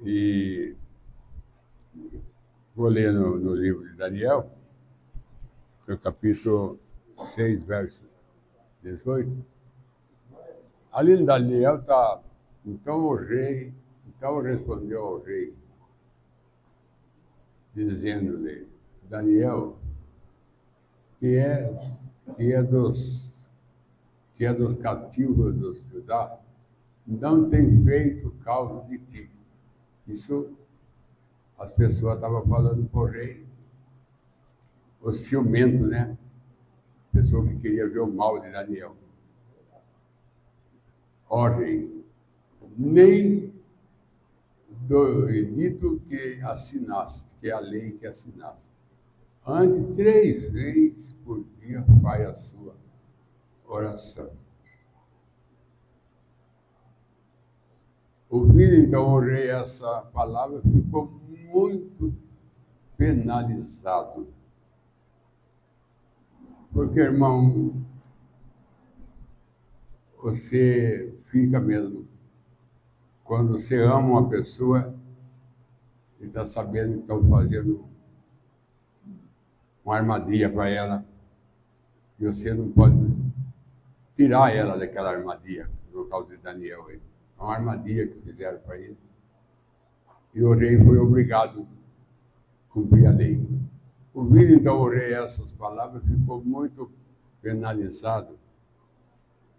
E vou ler no livro de Daniel, no capítulo 6, verso 18. Ali em Daniel está, então respondeu ao rei, dizendo-lhe, Daniel, que é dos cativos dos Judá, não tem feito causa de ti. Isso as pessoas estavam falando para o rei, o ciumento, né? Pessoa que queria ver o mal de Daniel. Ó rei, nem do edito que assinaste, que é a lei que assinaste. Ante 3 vezes por dia faz a sua oração. Ouvindo então o rei essa palavra, ficou muito penalizado. Porque, irmão, você fica mesmo. Quando você ama uma pessoa e está sabendo que estão fazendo uma armadilha para ela, e você não pode tirar ela daquela armadilha, no caso de Daniel aí. É uma armadilha que fizeram para ele. E o rei foi obrigado a cumprir a lei. Ouvindo então o rei essas palavras, ficou muito penalizado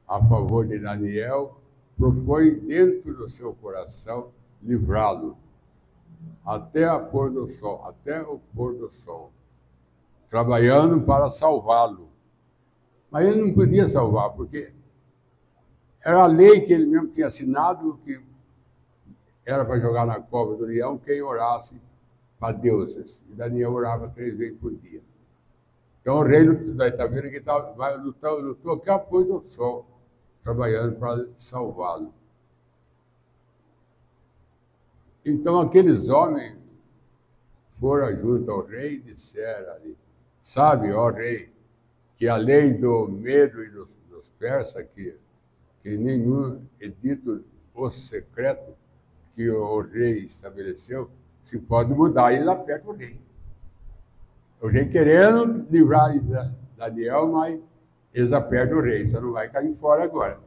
a favor de Daniel, propõe dentro do seu coração livrá-lo até o pôr do sol, trabalhando para salvá-lo. Mas ele não podia salvar, porque era a lei que ele mesmo tinha assinado, que era para jogar na cova do leão quem orasse para deuses. E Daniel orava 3 vezes por dia. Então o rei está vendo que lutou até o pôr do sol, trabalhando para salvá-lo. Então aqueles homens foram junto ao rei e disseram ali, sabe, ó rei, que a lei do medo e dos persas, que nenhum edito ou secreto que o rei estabeleceu se pode mudar. E ele aperta o rei. O rei querendo livrar Daniel, mas eles apertam o rei. Você não vai cair fora agora.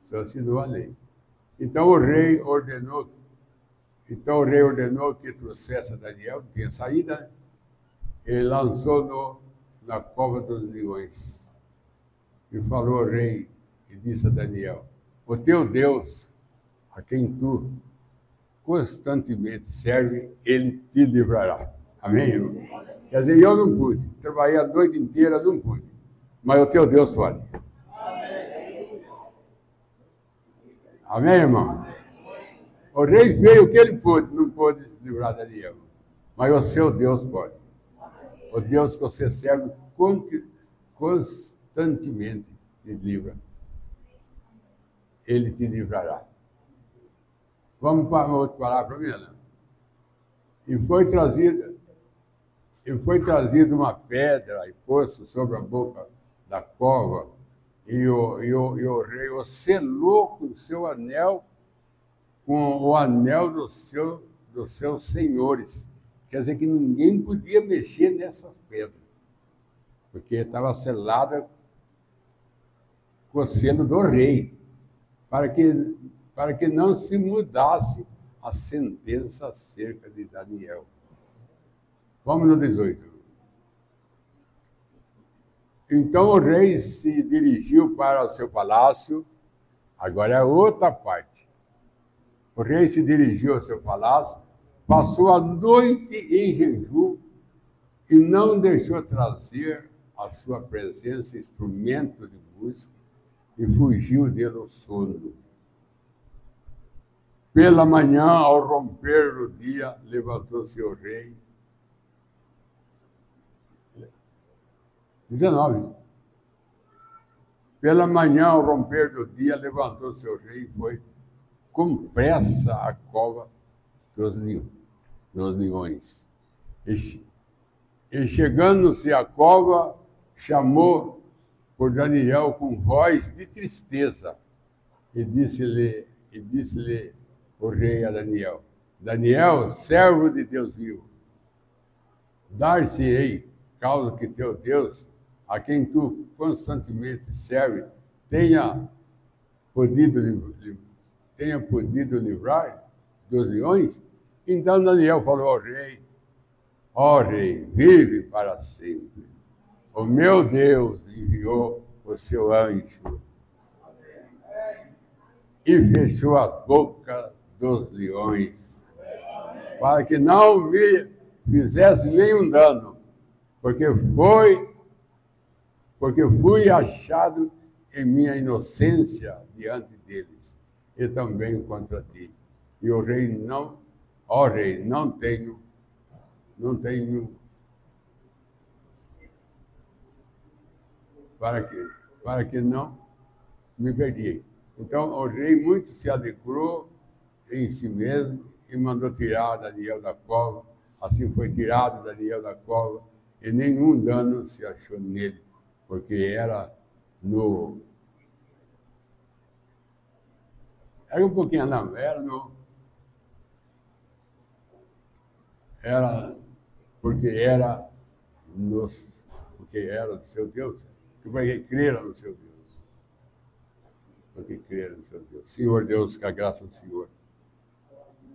Só assinou a lei. Então o rei ordenou que trouxesse Daniel, que tinha saída, né? Ele lançou na cova dos leões. E falou ao rei, e disse a Daniel, o teu Deus, a quem tu constantemente serve, ele te livrará. Amém, irmão? Quer dizer, eu não pude, trabalhei a noite inteira, não pude, mas o teu Deus pode. Amém, irmão? O rei fez o que ele pôde, não pôde livrar Daniel, mas o seu Deus pode. O Deus que você serve constantemente te livra. Ele te livrará. Vamos para uma outra palavra, Mila. E foi trazida uma pedra e posto sobre a boca da cova, e o rei o selou com o seu anel, com o anel dos seus senhores. Quer dizer que ninguém podia mexer nessas pedras, porque estava selada com o selo do rei, para que não se mudasse a sentença acerca de Daniel. Vamos no 18. Então o rei se dirigiu para o seu palácio. Agora é outra parte. O rei se dirigiu ao seu palácio, passou a noite em jejum e não deixou trazer à sua presença instrumento de música e fugiu dele o sono. Pela manhã, ao romper do dia, levantou-se o rei. 19. Pela manhã, ao romper do dia, levantou-se o rei e foi com pressa à cova dos leões. E chegando-se à cova, chamou por Daniel com voz de tristeza e disse-lhe o rei a Daniel, Daniel, servo de Deus vivo, dar-se-ei, causa que teu Deus, a quem tu constantemente serve, tenha podido livrar dos leões. Então Daniel falou ao rei: ó rei, vive para sempre. O meu Deus enviou o seu anjo e fechou a boca dos leões, para que não me fizesse nenhum dano, porque fui achado em minha inocência diante deles, e também contra ti. E o rei não, ó rei, não tenho para que não me perdi. Então o rei muito se alegrou em si mesmo e mandou tirar Daniel da cova. Assim foi tirado Daniel da cova, e nenhum dano se achou nele, porque era um pouquinho, não, porque era do seu Deus, porque creram no seu Deus. Porque creram no seu Deus. Senhor Deus, que a graça do Senhor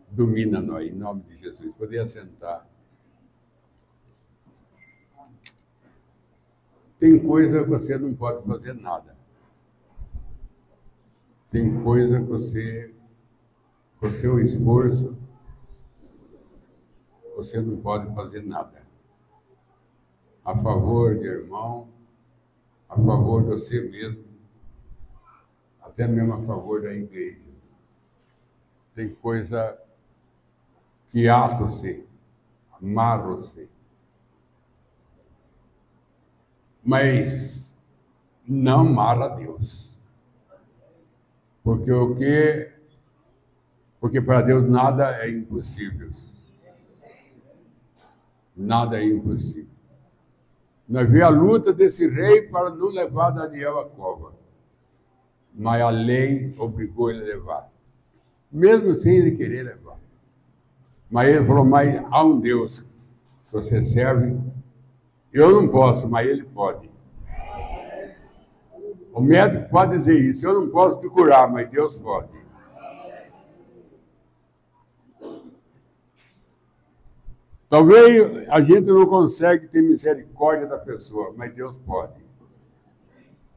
domina nós, em nome de Jesus. Poder sentar. Tem coisa que você não pode fazer nada. Tem coisa que você, com o seu esforço, você não pode fazer nada. A favor de irmão, a favor de você mesmo, até mesmo a favor da igreja. Tem coisa que ata você, amarra você. Mas não amarra Deus. Porque para Deus nada é impossível. Nada é impossível. Nós vemos a luta desse rei para não levar Daniel à cova. Mas a lei obrigou ele a levar. Mesmo sem ele querer levar. Mas ele falou: mas há um Deus que você serve. Eu não posso, mas ele pode. O médico pode dizer isso: eu não posso te curar, mas Deus pode. Talvez a gente não consegue ter misericórdia da pessoa, mas Deus pode.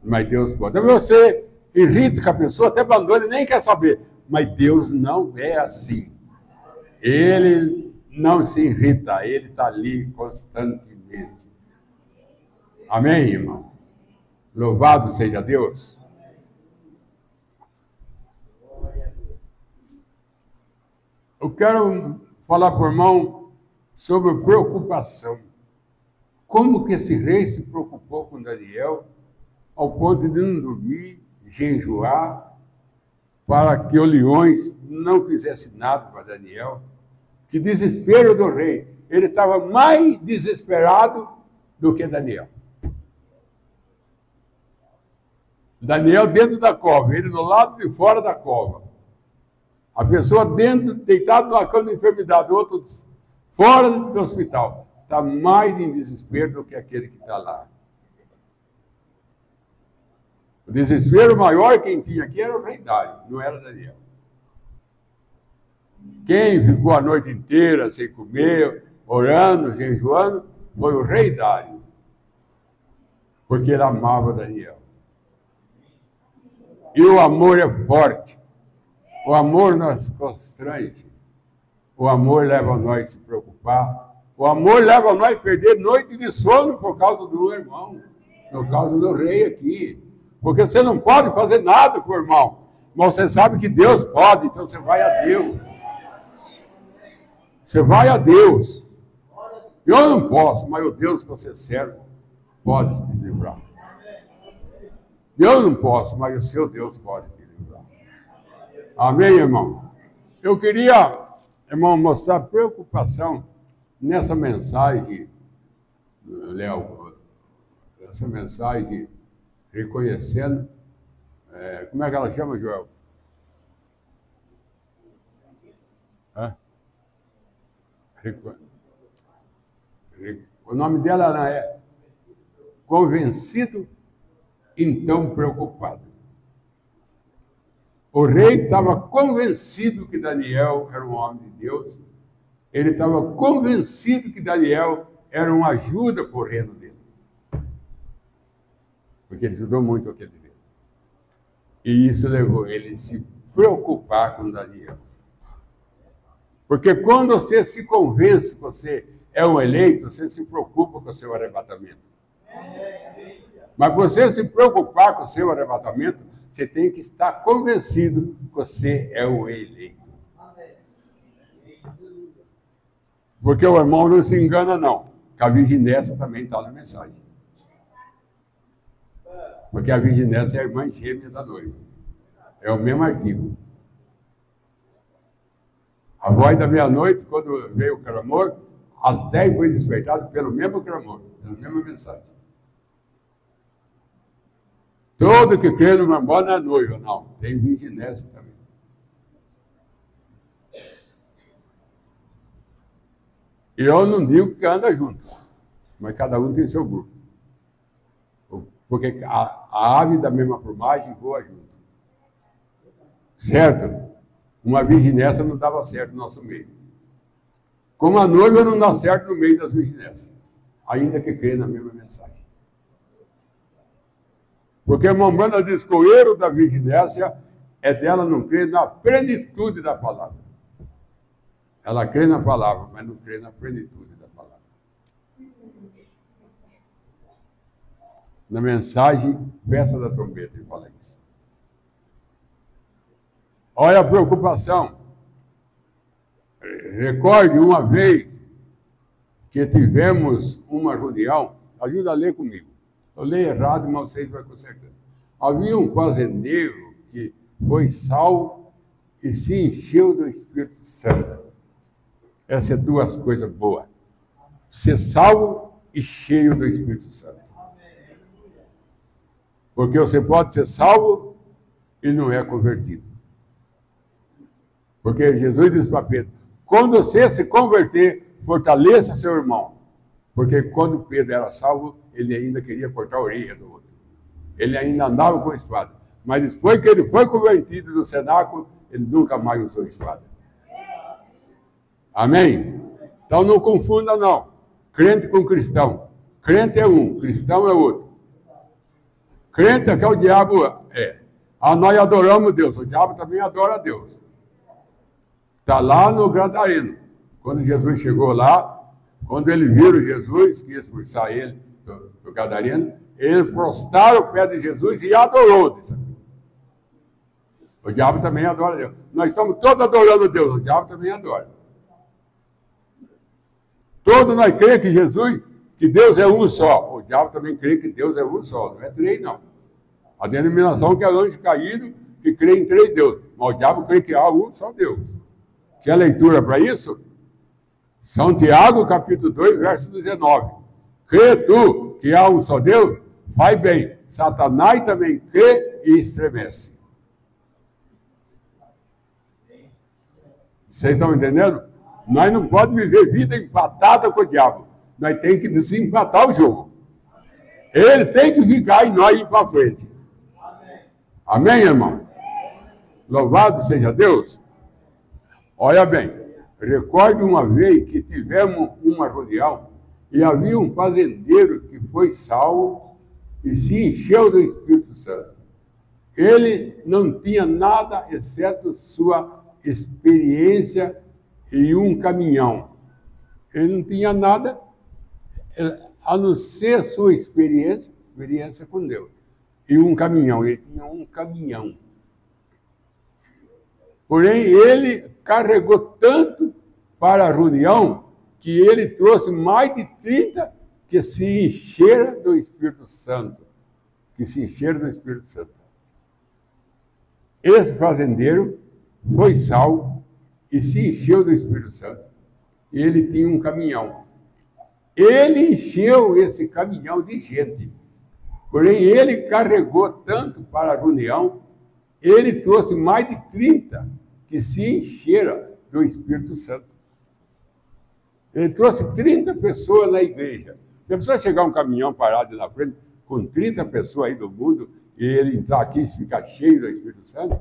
Mas Deus pode. Talvez você irrita com a pessoa, até abandona e nem quer saber. Mas Deus não é assim. Ele não se irrita, ele está ali constantemente. Amém, irmão? Louvado seja Deus. Eu quero falar para o irmão sobre preocupação. Como que esse rei se preocupou com Daniel ao ponto de não dormir, jejuar, para que os leões não fizessem nada para Daniel. Que desespero do rei. Ele estava mais desesperado do que Daniel. Daniel dentro da cova, ele do lado de fora da cova. A pessoa dentro, deitada numa cama de enfermidade, o outro fora do hospital. Está mais em desespero do que aquele que está lá. O desespero maior quem tinha aqui era o rei Dário, não era Daniel. Quem ficou a noite inteira sem comer, orando, jejuando, foi o rei Dário. Porque ele amava Daniel. E o amor é forte. O amor nos constrange. O amor leva a nós a se preocupar. O amor leva a nós a perder noite de sono por causa do irmão. Por causa do rei aqui. Porque você não pode fazer nada com o irmão. Mas você sabe que Deus pode, então você vai a Deus. Você vai a Deus. Eu não posso, mas o Deus que você serve pode te livrar. Eu não posso, mas o seu Deus pode te livrar. Amém, irmão? Eu queria, irmão, mostrar preocupação nessa mensagem, Léo, essa mensagem reconhecendo, como é que ela chama, Joel? O nome dela é Convencido, então preocupado. O rei estava convencido que Daniel era um homem de Deus. Ele estava convencido que Daniel era uma ajuda para o reino dele. Porque ele ajudou muito aquele reino. E isso levou ele a se preocupar com Daniel. Porque quando você se convence que você é um eleito, você se preocupa com o seu arrebatamento. Mas você se preocupar com o seu arrebatamento, você tem que estar convencido que você é o eleito. Porque o irmão não se engana, não. Que a Virginésia também está na mensagem. Porque a Virginésia é a irmã gêmea da noiva. É o mesmo artigo. A voz da meia-noite, quando veio o clamor, às 10 foi despertado pelo mesmo clamor, pela mesma mensagem. Todo que crê no irmão não é noiva, não. Tem Virginésia também. E eu não digo que anda junto, mas cada um tem seu grupo. Porque a ave da mesma plumagem voa junto. Certo? Uma virginésia não dava certo no nosso meio. Como a noiva não dá certo no meio das virginésias, ainda que crê na mesma mensagem. Porque a Mamana diz que o erro da virginésia é dela não crer na plenitude da palavra. Ela crê na palavra, mas não crê na plenitude da palavra. Na mensagem, peça da trombeta, ele fala isso. Olha a preocupação. Recorde uma vez que tivemos uma reunião, ajuda a ler comigo. Eu leio errado, mas vocês vão consertar. Havia um fazendeiro que foi salvo e se encheu do Espírito Santo. Essas são duas coisas boas. Ser salvo e cheio do Espírito Santo. Porque você pode ser salvo e não é convertido. Porque Jesus disse para Pedro, quando você se converter, fortaleça seu irmão. Porque quando Pedro era salvo, ele ainda queria cortar a orelha do outro. Ele ainda andava com a espada. Mas depois que ele foi convertido no cenáculo, ele nunca mais usou espada. Amém? Então não confunda não. Crente com cristão. Crente é um, cristão é outro. Crente é que o diabo é. Nós adoramos Deus, o diabo também adora Deus. Está lá no Gadareno. Quando Jesus chegou lá, quando ele viu Jesus, que ia expulsar ele do Gadareno, ele prostraram o pé de Jesus e adorou. O diabo também adora Deus. Nós estamos todos adorando Deus, o diabo também adora. Todos nós cremos que Jesus, que Deus é um só. O diabo também crê que Deus é um só, não é três, não. A denominação que é anjo caído, que crê em três deuses. Mas o diabo crê que há um só Deus. Quer leitura para isso? São Tiago, capítulo 2, verso 19. Crê tu que há um só Deus? Vai bem. Satanás também crê e estremece. Vocês estão entendendo? Nós não podemos viver vida empatada com o diabo. Nós temos que desempatar o jogo. Ele tem que ficar e nós ir para frente. Amém, irmão? Louvado seja Deus. Olha bem, recorde uma vez que tivemos uma reunião e havia um fazendeiro que foi salvo e se encheu do Espírito Santo. Ele não tinha nada exceto sua experiência em um caminhão. Ele não tinha nada a não ser sua experiência com Deus. E um caminhão, ele tinha um caminhão. Porém, ele carregou tanto para a reunião que ele trouxe mais de 30 que se encheram do Espírito Santo. Esse fazendeiro foi salvo e se encheu do Espírito Santo. Ele tinha um caminhão. Ele encheu esse caminhão de gente. Porém, ele carregou tanto para a reunião, ele trouxe mais de 30 que se encheram do Espírito Santo. Ele trouxe 30 pessoas na igreja. Já precisa chegar um caminhão parado na frente com 30 pessoas aí do mundo e ele entrar aqui e ficar cheio do Espírito Santo?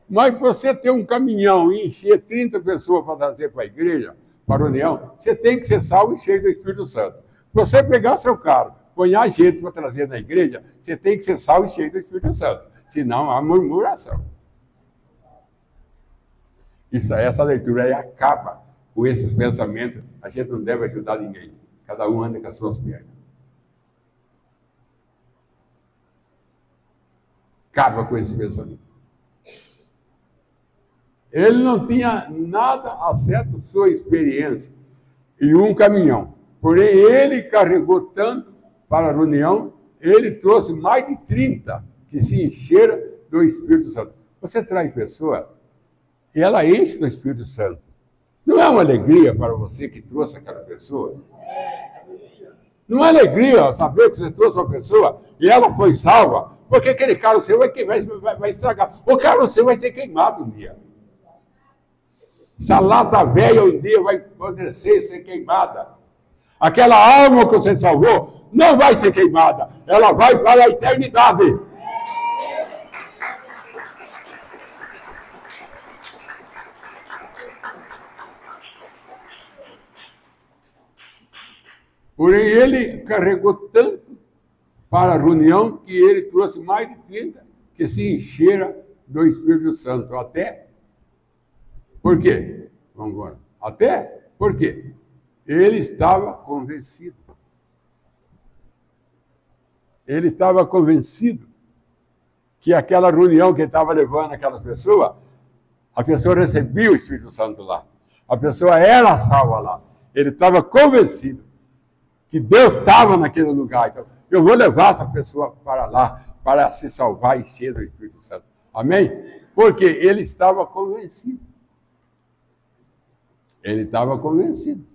Mas você ter um caminhão e encher 30 pessoas para trazer para a igreja, para a união, você tem que ser salvo e cheio do Espírito Santo. Se você pegar o seu carro, ponhar gente para trazer na igreja, você tem que ser salvo e cheio do Espírito Santo. Senão há murmuração. Essa leitura aí acaba com esses pensamentos. A gente não deve ajudar ninguém. Cada um anda com as suas pernas. Acaba com esse pensamento. Ele não tinha nada exceto sua experiência e um caminhão. Porém, ele carregou tanto para a reunião, ele trouxe mais de 30 que se encheram do Espírito Santo. Você traz pessoa e ela enche do Espírito Santo. Não é uma alegria para você que trouxe aquela pessoa? Não é alegria saber que você trouxe uma pessoa e ela foi salva, porque aquele carro seu vai estragar. O carro seu vai ser queimado um dia. Essa lata velha um dia vai apodrecer e ser queimada. Aquela alma que você salvou não vai ser queimada. Ela vai para a eternidade. Porém, ele carregou tanto para a reunião que ele trouxe mais de 30 que se encheram do Espírito Santo. Até por quê? Vamos embora. Até por quê? Ele estava convencido. Ele estava convencido que aquela reunião que ele estava levando aquelas pessoas, a pessoa recebia o Espírito Santo lá. A pessoa era salva lá. Ele estava convencido que Deus estava naquele lugar. Então, eu vou levar essa pessoa para lá, para se salvar e encher do Espírito Santo. Amém? Porque ele estava convencido. Ele estava convencido.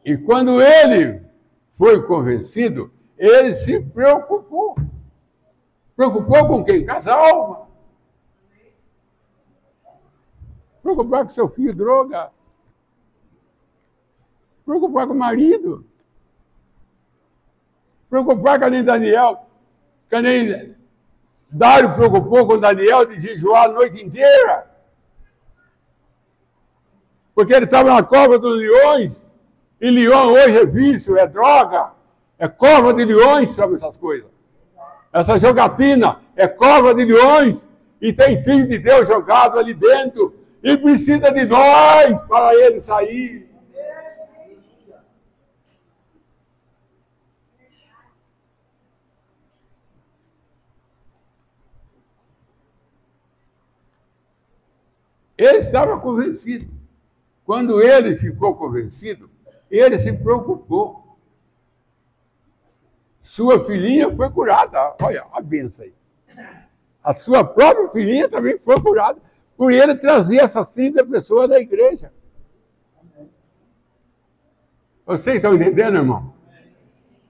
E quando ele foi convencido, ele se preocupou. Preocupou com quem? Com as almas. Preocupar com seu filho, droga. Preocupar com o marido. Preocupar com nem Daniel. Que nem Dário preocupou com Daniel de jejuar a noite inteira. Porque ele estava na cova dos leões. E leão hoje é vício, é droga. É cova de leões, sabe essas coisas. Essa jogatina é cova de leões. E tem filho de Deus jogado ali dentro. E precisa de nós para ele sair. Ele estava convencido. Quando ele ficou convencido, ele se preocupou. Sua filhinha foi curada. Olha a benção aí. A sua própria filhinha também foi curada. Por ele trazer essas 30 pessoas da igreja. Vocês estão entendendo, irmão?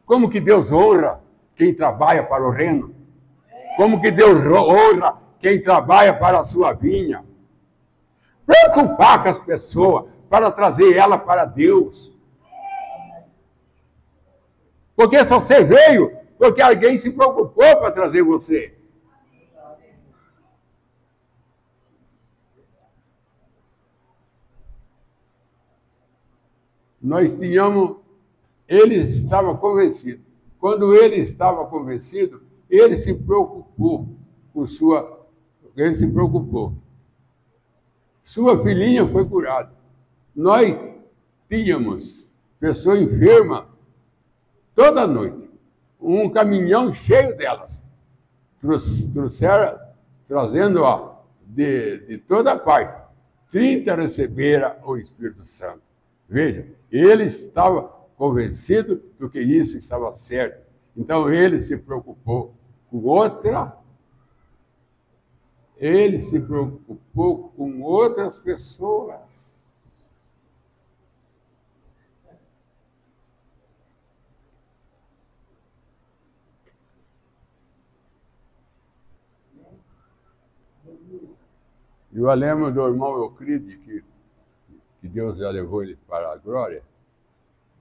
Como que Deus honra quem trabalha para o reino? Como que Deus honra quem trabalha para a sua vinha? Preocupar com as pessoas para trazer ela para Deus. Porque se você veio, porque alguém se preocupou para trazer você. Nós tínhamos, ele estava convencido. Quando ele estava convencido, ele se preocupou com ele se preocupou. Sua filhinha foi curada. Nós tínhamos pessoa enferma toda noite, um caminhão cheio delas. Trouxeram, trazendo de toda parte. 30 receberam o Espírito Santo. Veja, ele estava convencido do que isso estava certo. Então ele se preocupou com outra. Ele se preocupou com outras pessoas. Eu lembro do irmão Euclides, que Deus já levou ele para a glória.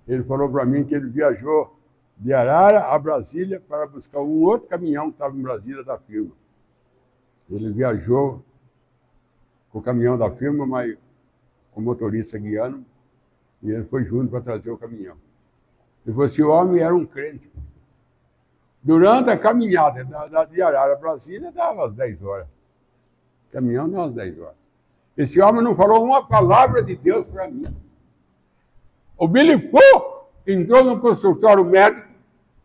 Ele falou para mim que ele viajou de Arara a Brasília para buscar um outro caminhão que estava em Brasília da firma. Ele viajou com o caminhão da firma, mas com o motorista guiando, e ele foi junto para trazer o caminhão. Ele falou assim, o homem era um crente. Durante a caminhada de Arara a Brasília, dava às 10 horas. O caminhão dava às 10 horas. Esse homem não falou uma palavra de Deus para mim. O Billy Paul entrou no consultório médico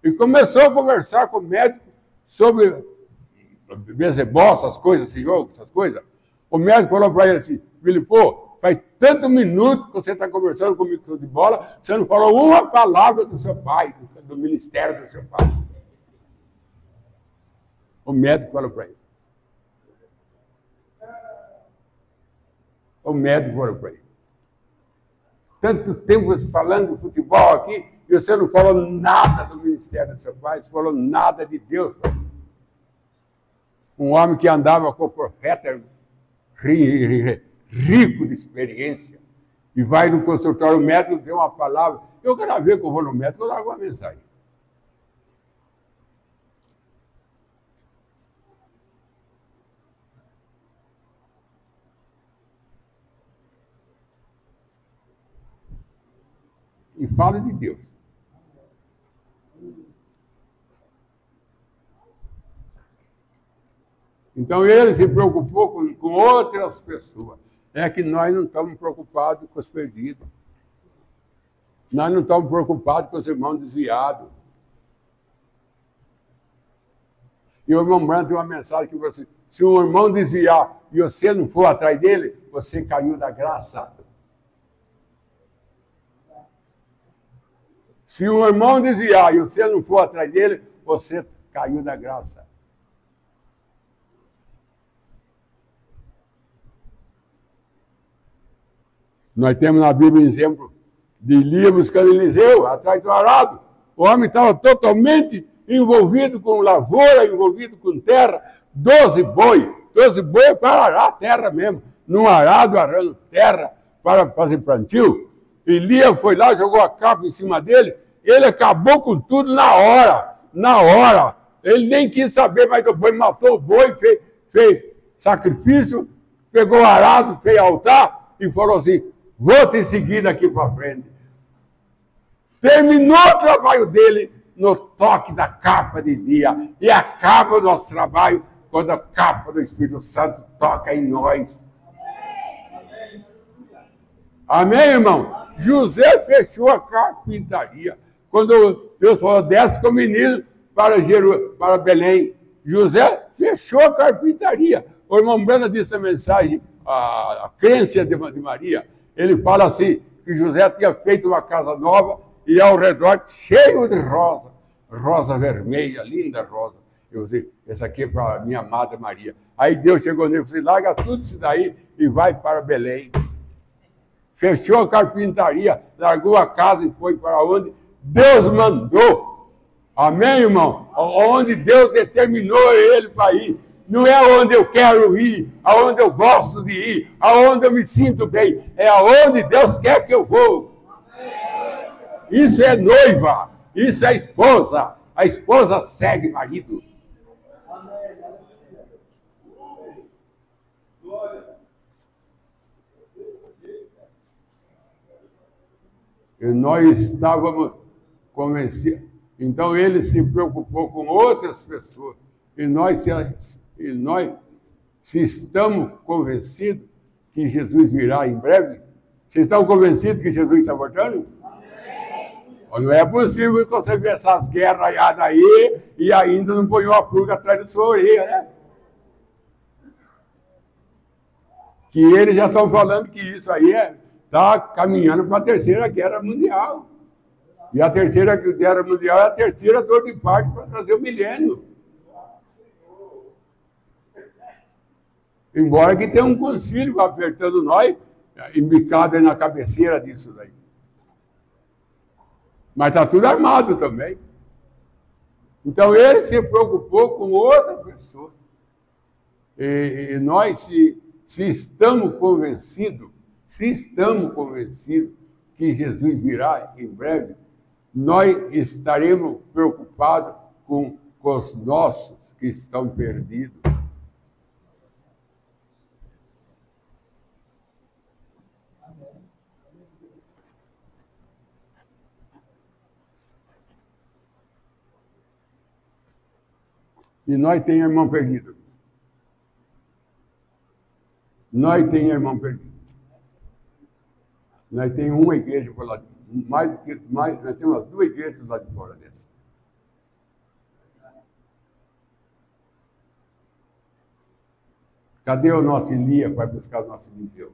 e começou a conversar com o médico sobre beisebol, essas coisas, esse jogo, essas coisas. O médico falou para ele assim, Billy Paul, faz tanto minuto que você está conversando comigo de bola, você não falou uma palavra do seu pai, do ministério do seu pai. O médico falou para ele. O médico falou para ele. Tanto tempo você falando de futebol aqui, e você não falou nada do ministério do seu pai, você falou nada de Deus. Um homem que andava com o profeta, rico de experiência, e vai no consultório médico, tem uma palavra. Eu, cada vez que eu vou no médico, eu largo uma mensagem. E falo de Deus. Então ele se preocupou com outras pessoas. É que nós não estamos preocupados com os perdidos. Nós não estamos preocupados com os irmãos desviados. E o irmão Branco tem uma mensagem que você, se um irmão desviar e você não for atrás dele, você caiu da graça. Se um irmão desviar e você não for atrás dele, você caiu da graça. Nós temos na Bíblia exemplo de Elias buscando Eliseu, atrás do arado. O homem estava totalmente envolvido com lavoura, envolvido com terra. 12 boi é para arar a terra mesmo. Num arado, arando terra para fazer plantio. Elias foi lá, jogou a capa em cima dele, ele acabou com tudo na hora. Ele nem quis saber mais do boi, matou o boi, fez sacrifício, pegou o arado, fez altar e falou assim, vou te seguir daqui para frente. Terminou o trabalho dele no toque da capa de dia. E acaba o nosso trabalho quando a capa do Espírito Santo toca em nós. Amém, irmão? José fechou a carpintaria. Quando Deus falou, desce com o menino para Belém. José fechou a carpintaria. O irmão Brana disse a mensagem, a crença de Maria. Ele fala assim, que José tinha feito uma casa nova e ao redor cheio de rosa. Rosa vermelha, linda rosa. Eu disse, essa aqui é para a minha amada Maria. Aí Deus chegou nele e falou, larga tudo isso daí e vai para Belém. Fechou a carpintaria, largou a casa e foi para onde Deus mandou. Amém, irmão? Onde Deus determinou ele para ir. Não é onde eu quero ir, aonde eu gosto de ir, aonde eu me sinto bem. É aonde Deus quer que eu vou. Isso é noiva, isso é esposa. A esposa segue marido. E nós estávamos convencidos. Então ele se preocupou com outras pessoas. E nós, se estamos convencidos que Jesus virá em breve, vocês estão convencidos que Jesus está voltando? Não é possível que você vê essas guerras aí e ainda não põe uma pulga atrás da sua orelha, né? Que eles já estão falando que isso aí está caminhando para a Terceira Guerra Mundial. E a Terceira Guerra Mundial é a terceira dor de parto para trazer o milênio. Embora que tenha um concílio apertando nós, embicado aí na cabeceira disso daí. Mas está tudo armado também. Então ele se preocupou com outra pessoa. E nós, se estamos convencidos que Jesus virá em breve, nós estaremos preocupados com os nossos que estão perdidos. E nós temos irmão perdido. Nós temos uma igreja por lá, nós temos as 2 igrejas lá de fora dessa. Cadê o nosso Elias que vai buscar o nosso Eliseu?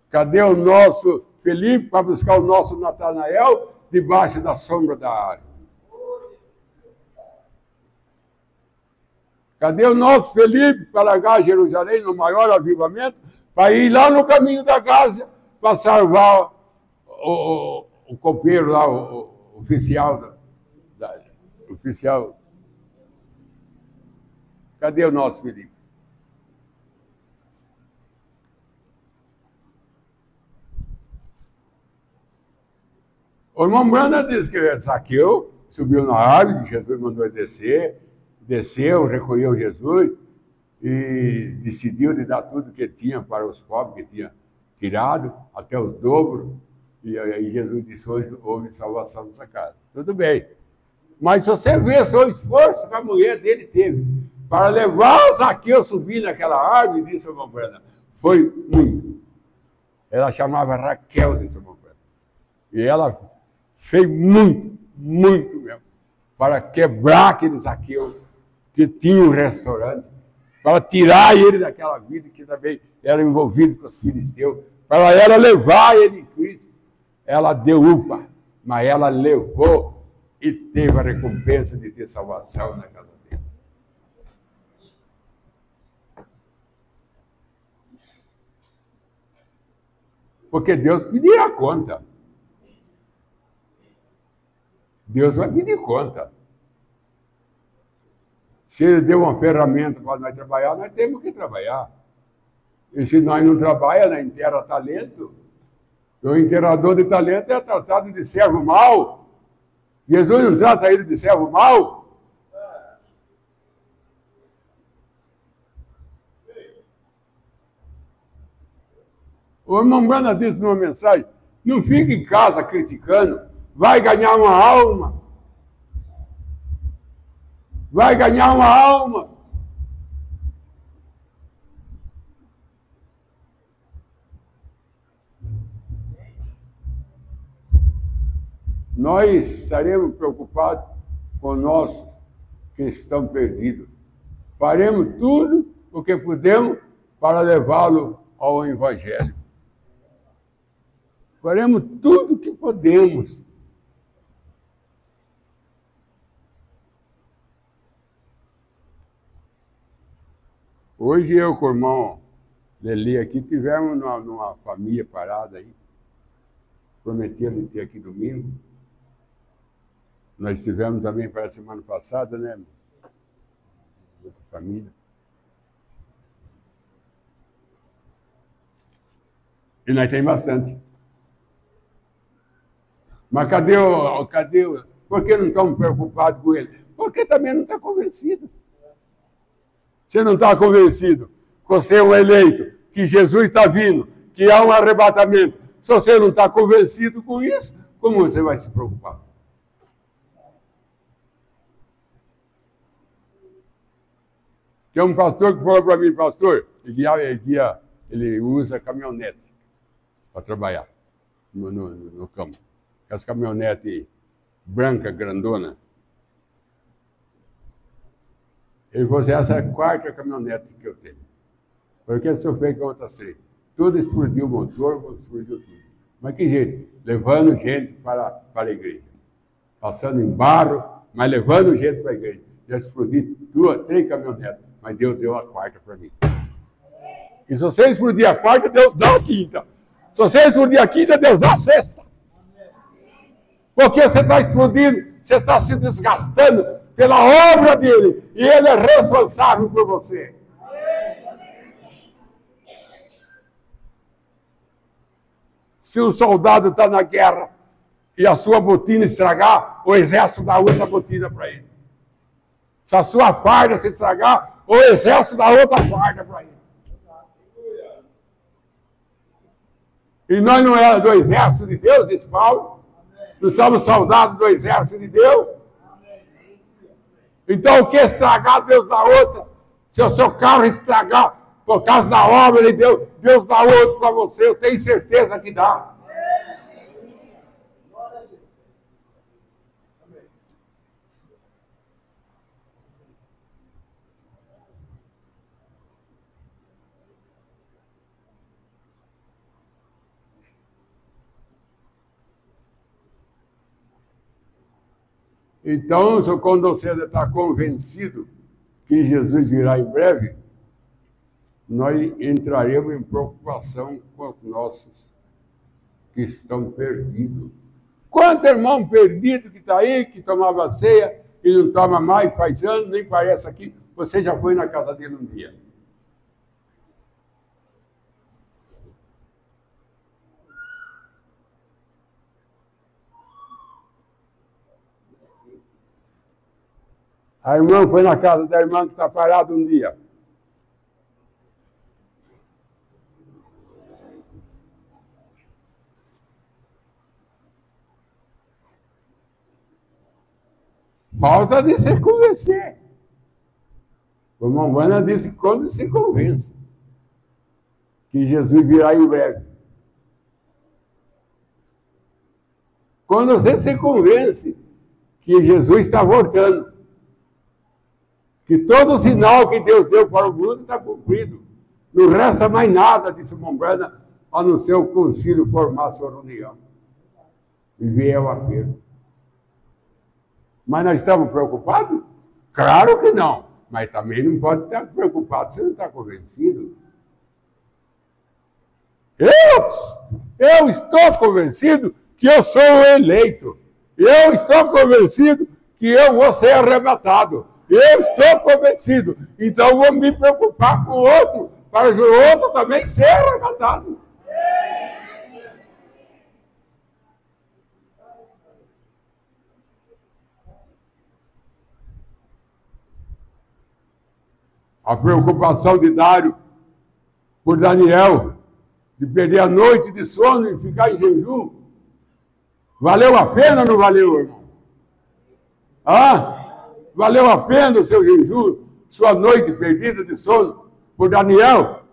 Cadê o nosso Felipe para buscar o nosso Natanael debaixo da sombra da árvore? Cadê o nosso Felipe para largar Jerusalém no maior avivamento, para ir lá no caminho da Gásia, para salvar o copeiro lá, o oficial? Oficial. Cadê o nosso Felipe? O irmão Branda disse que Zaqueu subiu na árvore, Jesus mandou ele desceu, recolheu Jesus e decidiu de dar tudo que tinha para os pobres, que tinha tirado, até os dobros. E aí Jesus disse, hoje houve salvação nessa casa. Tudo bem. Mas se você vê só o esforço que a mulher dele teve para levar Zaqueu a subir naquela árvore, disse a irmã Branda, foi muito. Ela chamava Raquel, disse a irmã Branda. E ela fez muito mesmo, para quebrar aquele Zaqueu que tinha um restaurante, para tirar ele daquela vida que também era envolvido com os filisteus, para ela levar ele em Cristo. Ela deu upa, mas ela levou e teve a recompensa de ter salvação na casa dele. Porque Deus pedirá conta. Deus vai pedir conta. Se Ele deu uma ferramenta para nós trabalhar, nós temos que trabalhar. E se nós não trabalhamos, nós enterra talento. O enterrador de talento é tratado de servo mau. Jesus não trata ele de servo mau. O irmão Brana disse numa mensagem, não fique em casa criticando, vai ganhar uma alma. Vai ganhar uma alma. Nós estaremos preocupados com nossos que estão perdidos. Faremos tudo o que podemos para levá-lo ao Evangelho. Faremos tudo o que podemos. Hoje eu com o irmão Leli aqui tivemos numa família parada aí. Prometeram ter aqui domingo. Nós tivemos também para a semana passada, né? Outra família. E nós temos bastante. Mas cadê por que não estamos preocupados com ele? Porque também não está convencido. Você não está convencido que você é um eleito, que Jesus está vindo, que há um arrebatamento. Se você não está convencido com isso, como você vai se preocupar? Tem um pastor que falou para mim, pastor, ele usa caminhonete para trabalhar no campo. As caminhonetes brancas, grandona. Ele falou assim, essa é a 4ª caminhonete que eu tenho. Porque o senhor fez com outras 3. Tudo explodiu o motor, explodiu tudo. Mas que jeito? Levando gente para a igreja. Passando em barro, mas levando gente para a igreja. Já explodi 2, 3 caminhonetes, mas Deus deu a 4ª para mim. E se você explodir a 4ª, Deus dá a 5ª. Se você explodir a 5ª, Deus dá a 6ª. Porque você está explodindo, você está se desgastando pela obra dele. E ele é responsável por você. Se o soldado está na guerra e a sua botina estragar, o exército dá outra botina para ele. Se a sua farda se estragar, o exército dá outra farda para ele. E nós não éramos do exército de Deus, disse Paulo. Nós somos soldados do exército de Deus. Então o que estragar, Deus dá outra. Se o seu carro estragar por causa da obra de Deus, Deus dá outro para você. Eu tenho certeza que dá. Então, quando você está convencido que Jesus virá em breve, nós entraremos em preocupação com os nossos que estão perdidos. Quanto irmão perdido que está aí, que tomava ceia e não toma mais, faz anos, nem parece aqui, você já foi na casa dele um dia. A irmã foi na casa da irmã que está parada um dia. Falta de se convencer. O irmão Bana disse quando se convence que Jesus virá em breve. Quando você se convence que Jesus está voltando, que todo sinal que Deus deu para o mundo está cumprido. Não resta mais nada, disse Mombrana, a não ser o concílio formar sua reunião. E vier a perda. Mas nós estamos preocupados? Claro que não. Mas também não pode estar preocupado se não está convencido. Eu estou convencido que eu sou o eleito. Eu estou convencido que eu vou ser arrebatado. Eu estou convencido. Então vou me preocupar com o outro, para o outro também ser arrebatado. A preocupação de Dário por Daniel, de perder a noite de sono e ficar em jejum, valeu a pena ou não valeu, irmão? Valeu a pena o seu jejum, sua noite perdida de sono por Daniel?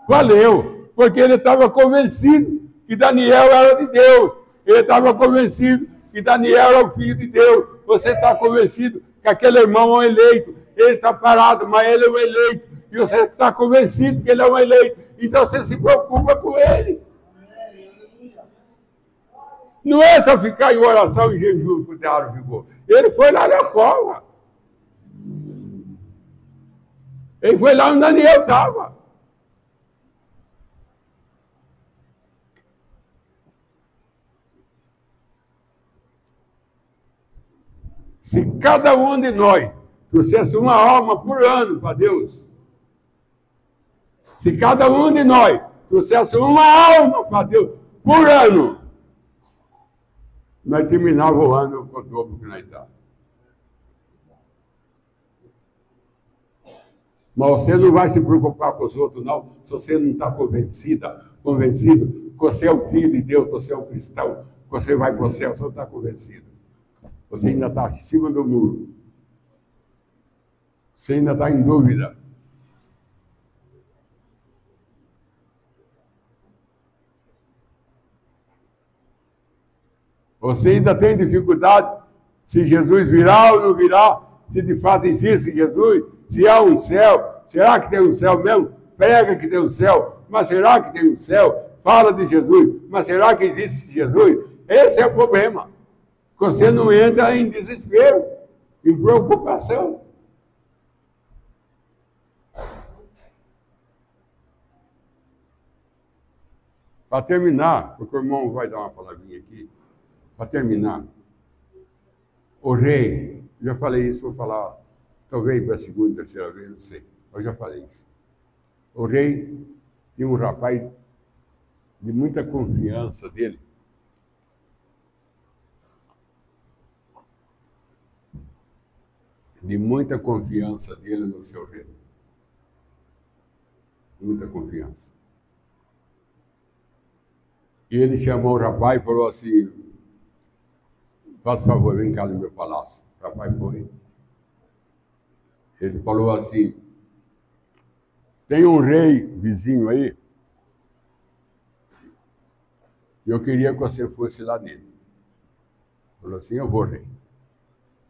Valeu, porque ele estava convencido que Daniel era de Deus. Ele estava convencido que Daniel era o filho de Deus. Você está convencido que aquele irmão é um eleito. Ele está parado, mas ele é um eleito. E você está convencido que ele é um eleito. Então você se preocupa com ele. Não é só ficar em oração e jejum que o Dário ficou. Ele foi lá na cova. Ele foi lá onde Daniel estava. Se cada um de nós trouxesse uma alma por ano para Deus, se cada um de nós trouxesse uma alma para Deus por ano, nós terminávamos o ano com o dobro que nós estávamos. Mas você não vai se preocupar com os outros, não, se você não está convencido que você é o filho de Deus, que você é um cristão, que você vai para o céu, você não está convencido. Você ainda está acima do muro. Você ainda está em dúvida. Você ainda tem dificuldade se Jesus virá ou não virá, se de fato existe Jesus, se há um céu. Será que tem um céu mesmo? Prega que tem um céu, mas será que tem um céu? Fala de Jesus, mas será que existe Jesus? Esse é o problema. Você não entra em desespero, em preocupação. Para terminar, porque o irmão vai dar uma palavrinha aqui, para terminar, o rei, já falei isso, vou falar, talvez para a segunda, terceira vez, não sei, eu já falei isso. O rei tinha um rapaz de muita confiança dele, no seu reino. Muita confiança. E ele chamou o rapaz e falou assim: faz favor, vem cá no meu palácio. O rapaz foi. Ele falou assim: tem um rei vizinho aí, e eu queria que você fosse lá nele. Falou assim: eu vou, rei.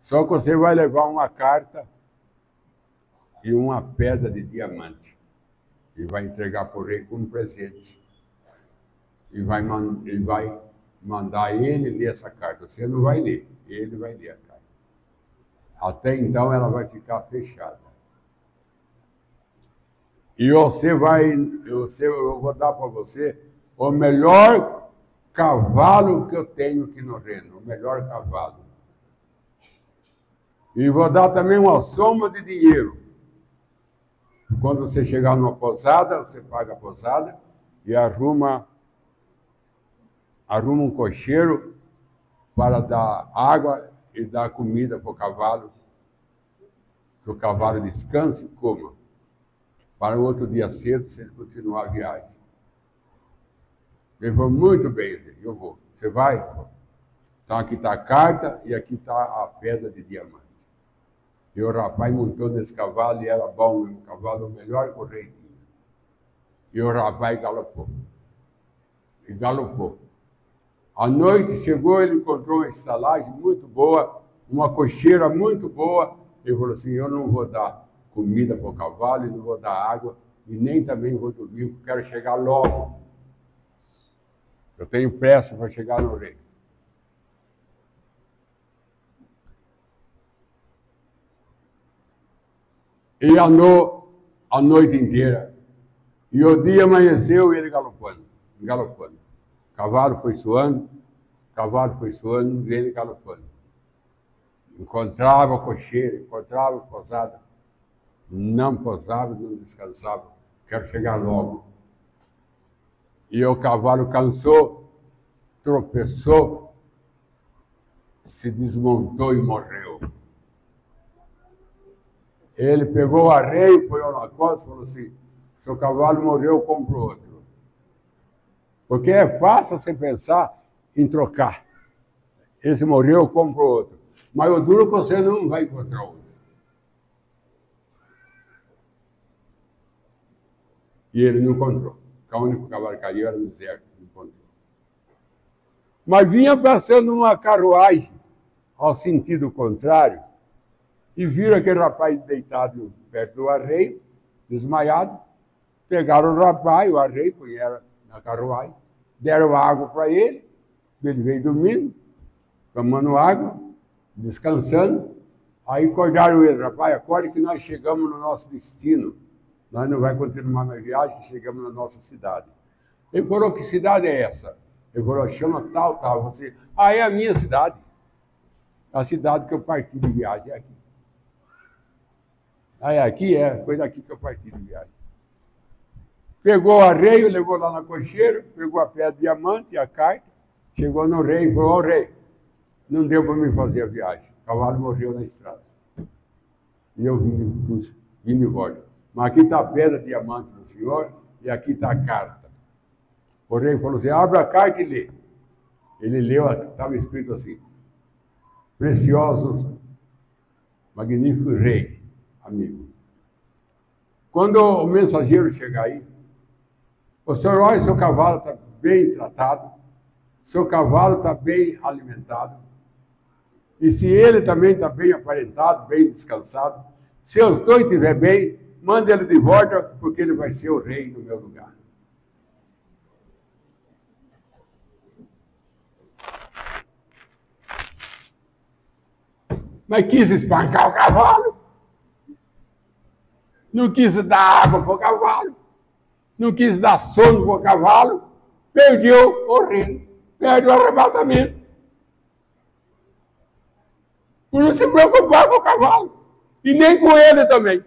Só que você vai levar uma carta e uma pedra de diamante. E vai entregar para o rei como presente. E ele vai mandar ele ler essa carta. Você não vai ler, ele vai ler a carta. Até então ela vai ficar fechada. E eu vou dar para você o melhor cavalo que eu tenho aqui no reino. O melhor cavalo. E vou dar também uma soma de dinheiro. Quando você chegar numa posada, você paga a posada e arruma um cocheiro para dar água e dar comida para o cavalo. Que o cavalo descanse e coma. Para o outro dia cedo, você continuar a viagem. Ele falou: muito bem, eu vou. Você vai? Então aqui está a carta e aqui está a pedra de diamante. E o rapaz montou nesse cavalo e era bom, o cavalo o melhor que o rei tinha. E o rapaz galopou. E galopou. À noite chegou, ele encontrou uma estalagem muito boa, uma cocheira muito boa. Ele falou assim: eu não vou dar comida para o cavalo, e não vou dar água, e nem também vou dormir, porque quero chegar logo. Eu tenho pressa para chegar no rei. E andou a noite inteira. E o dia amanheceu e ele galopando. O cavalo foi suando e ele galopando. Encontrava cocheiro, encontrava posada. Não posava, não descansava. Quero chegar logo. E o cavalo cansou, tropeçou, se desmontou e morreu. Ele pegou o arreio, põe na costa e falou assim: seu cavalo morreu, eu compro outro. Porque é fácil você pensar em trocar. Esse morreu, eu compro outro. Mas o duro é que você não vai encontrar outro. E ele não encontrou. O único cavalo que caiu era no deserto, não encontrou. Mas vinha passando uma carruagem ao sentido contrário, e viram aquele rapaz deitado perto do arreio, desmaiado. Pegaram o rapaz, o arreio, punharam na carruagem, deram água para ele veio dormindo, tomando água, descansando. Aí acordaram ele: rapaz, acorde que nós chegamos no nosso destino. Nós não vamos continuar na viagem, chegamos na nossa cidade. Ele falou: que cidade é essa? Ele falou: chama tal. Você: é a minha cidade. A cidade que eu parti de viagem é aqui. Aqui foi daqui que eu parti de viagem. Pegou o arreio, levou lá na cocheira, pegou a pedra de diamante e a carta, chegou no rei e falou: ó, rei, não deu para mim fazer a viagem. O cavalo morreu na estrada. E eu vim de volta. Mas aqui está a pedra de diamante do senhor e aqui está a carta. O rei falou assim: abre a carta e lê. Ele leu, estava escrito assim: preciosos, magnífico rei, amigo. Quando o mensageiro chegar aí, o senhor olha, seu cavalo está bem tratado, seu cavalo está bem alimentado, e se ele também está bem aparentado, bem descansado, se os dois estiverem bem, manda ele de volta, porque ele vai ser o rei no meu lugar. Mas quis espancar o cavalo, não quis dar água para o cavalo, não quis dar sono para o cavalo, perdeu o reino, perdeu o arrebatamento. Por não se preocupar com o cavalo, e nem com ele também.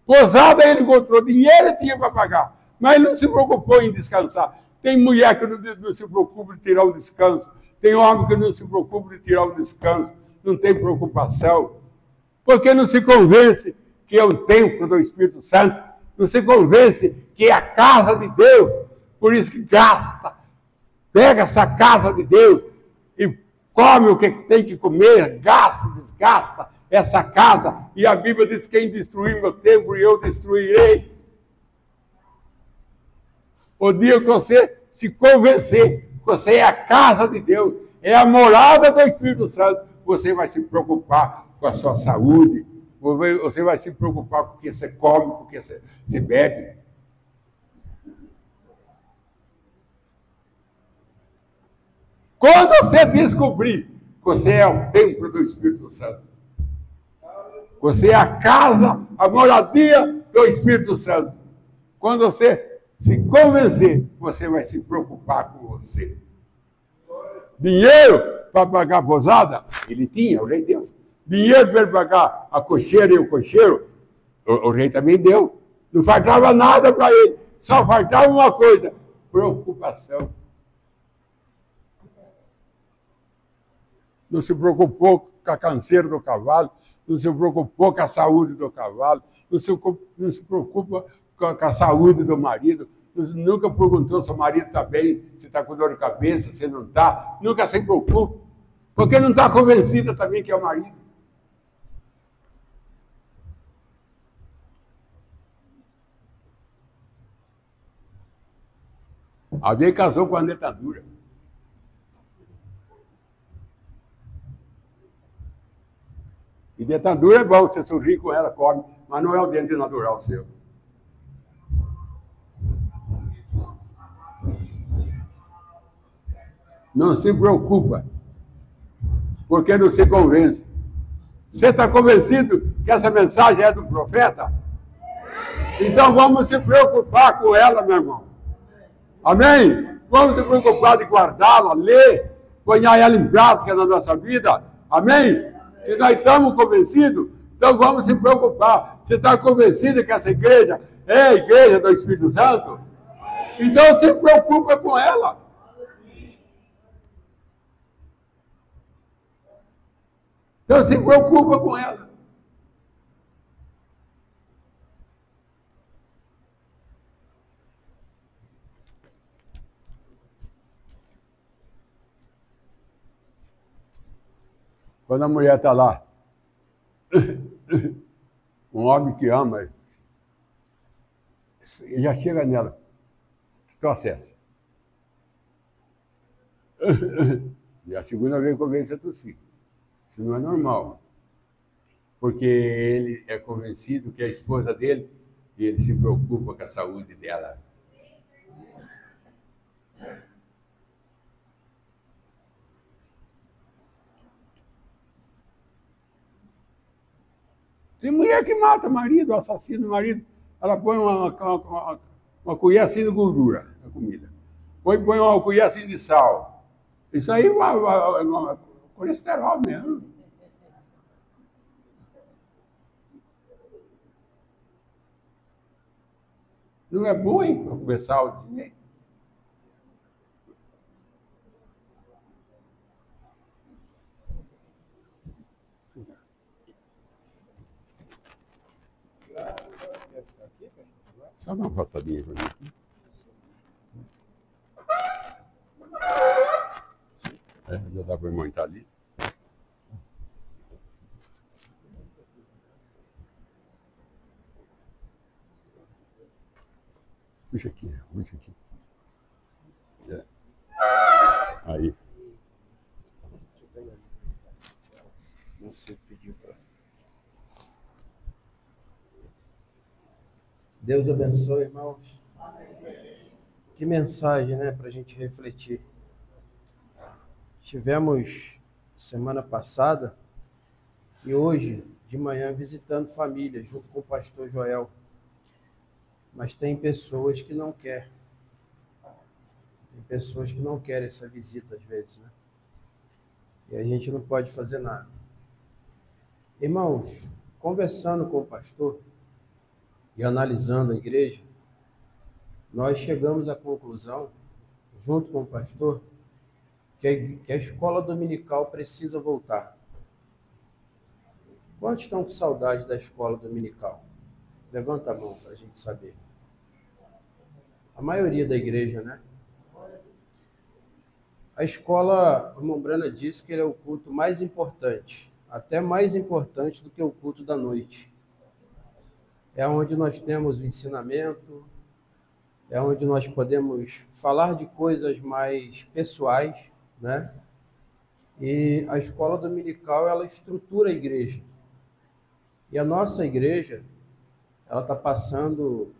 Posada ele encontrou, dinheiro tinha para pagar, Mas ele não se preocupou em descansar. Tem mulher que não se preocupa de tirar o descanso. Tem homem que não se preocupa de tirar o descanso. Não tem preocupação. Porque não se convence que é o templo do Espírito Santo. Não se convence que é a casa de Deus. Por isso que gasta. Pega essa casa de Deus e come o que tem que comer, gasta, desgasta essa casa. E a Bíblia diz: quem destruir meu templo, eu destruirei. O dia que você se convencer que você é a casa de Deus, é a morada do Espírito Santo, você vai se preocupar com a sua saúde, você vai se preocupar com o que você come, com o que você bebe. Quando você descobrir que você é o templo do Espírito Santo, você é a casa, a moradia do Espírito Santo. Quando você se convencer, você vai se preocupar com você. Dinheiro para pagar a posada, ele tinha, o rei deu. Dinheiro para ele pagar a cocheira e o cocheiro, o rei também deu. Não faltava nada para ele, só faltava uma coisa: preocupação. Não se preocupou com a canseira do cavalo, não se preocupou com a saúde do cavalo, não se preocupa com a saúde do marido, nunca perguntou se o marido está bem, se está com dor de cabeça, se não está, nunca se preocupa, porque não está convencida também que é o marido. Alguém casou com a dentadura. E dentadura é bom, você sorri com ela, come, mas não é o dente natural seu. Não se preocupa, porque não se convence. Você está convencido que essa mensagem é do profeta? Então vamos se preocupar com ela, meu irmão. Amém? Vamos se preocupar de guardá-la, ler, pôr ela em prática na nossa vida. Amém? Se nós estamos convencidos, então vamos se preocupar. Você está convencido que essa igreja é a igreja do Espírito Santo? Então se preocupa com ela. Então se preocupa com ela. Quando a mulher está lá, um homem que ama, já chega nela, processa. E a segunda vez começa a tossir. Isso não é normal. Porque ele é convencido que é a esposa dele e ele se preocupa com a saúde dela. Tem mulher que mata o marido, assassina o marido. Ela põe uma colher assim de gordura na comida. Põe uma colher assim de sal. Isso aí é colesterol mesmo. Não é bom, hein, para comer sal desse jeito. Só dá uma passadinha para mim aqui. Já dá para montar ali. Puxa aqui, puxa aqui. É. Aí. Você pediu para. Deus abençoe, irmãos. Que mensagem, né, para a gente refletir. Tivemos semana passada e hoje de manhã visitando família junto com o pastor Joel. Mas tem pessoas que não querem. Tem pessoas que não querem essa visita às vezes, né? E a gente não pode fazer nada. Irmãos, conversando com o pastor e analisando a igreja, nós chegamos à conclusão, junto com o pastor, que a escola dominical precisa voltar. Quantos estão com saudade da escola dominical? Levanta a mão para a gente saber. A maioria da igreja, né? A escola, o irmão Brana disse que ele é o culto mais importante, até mais importante do que o culto da noite. É onde nós temos o ensinamento, é onde nós podemos falar de coisas mais pessoais, né? E a escola dominical, ela estrutura a igreja. E a nossa igreja, ela está passando,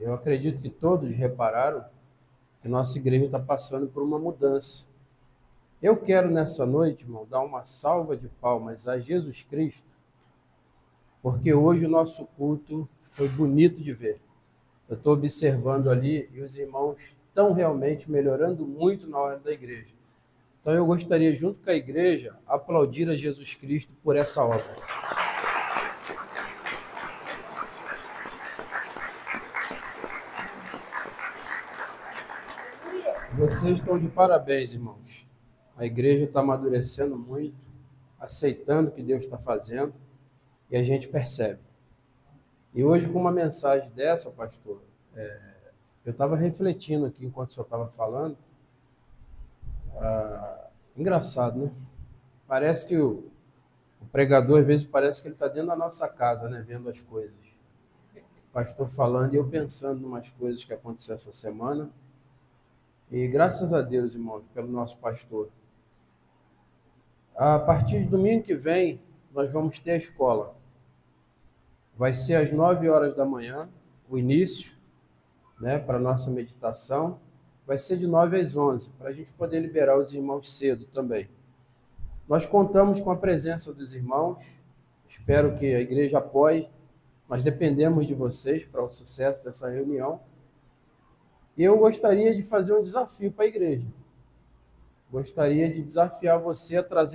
eu acredito que todos repararam, que nossa igreja está passando por uma mudança. Eu quero nessa noite, irmão, dar uma salva de palmas a Jesus Cristo, porque hoje o nosso culto foi bonito de ver. Eu estou observando ali e os irmãos estão realmente melhorando muito na hora da igreja. Então eu gostaria, junto com a igreja, aplaudir a Jesus Cristo por essa obra. Vocês estão de parabéns, irmãos. A igreja está amadurecendo muito, aceitando o que Deus está fazendo, e a gente percebe. E hoje, com uma mensagem dessa, pastor, eu estava refletindo aqui enquanto o senhor estava falando. Engraçado, né? Parece que o pregador, às vezes, parece que ele está dentro da nossa casa, né? Vendo as coisas. O pastor falando e eu pensando em umas coisas que aconteceram essa semana. E graças a Deus, irmãos, pelo nosso pastor. A partir de domingo que vem, nós vamos ter a escola. Vai ser às 9 horas da manhã, o início, né, para a nossa meditação. Vai ser de 9 às 11, para a gente poder liberar os irmãos cedo também. Nós contamos com a presença dos irmãos, espero que a igreja apoie, nós dependemos de vocês para o sucesso dessa reunião. E eu gostaria de fazer um desafio para a igreja. Gostaria de desafiar você a trazer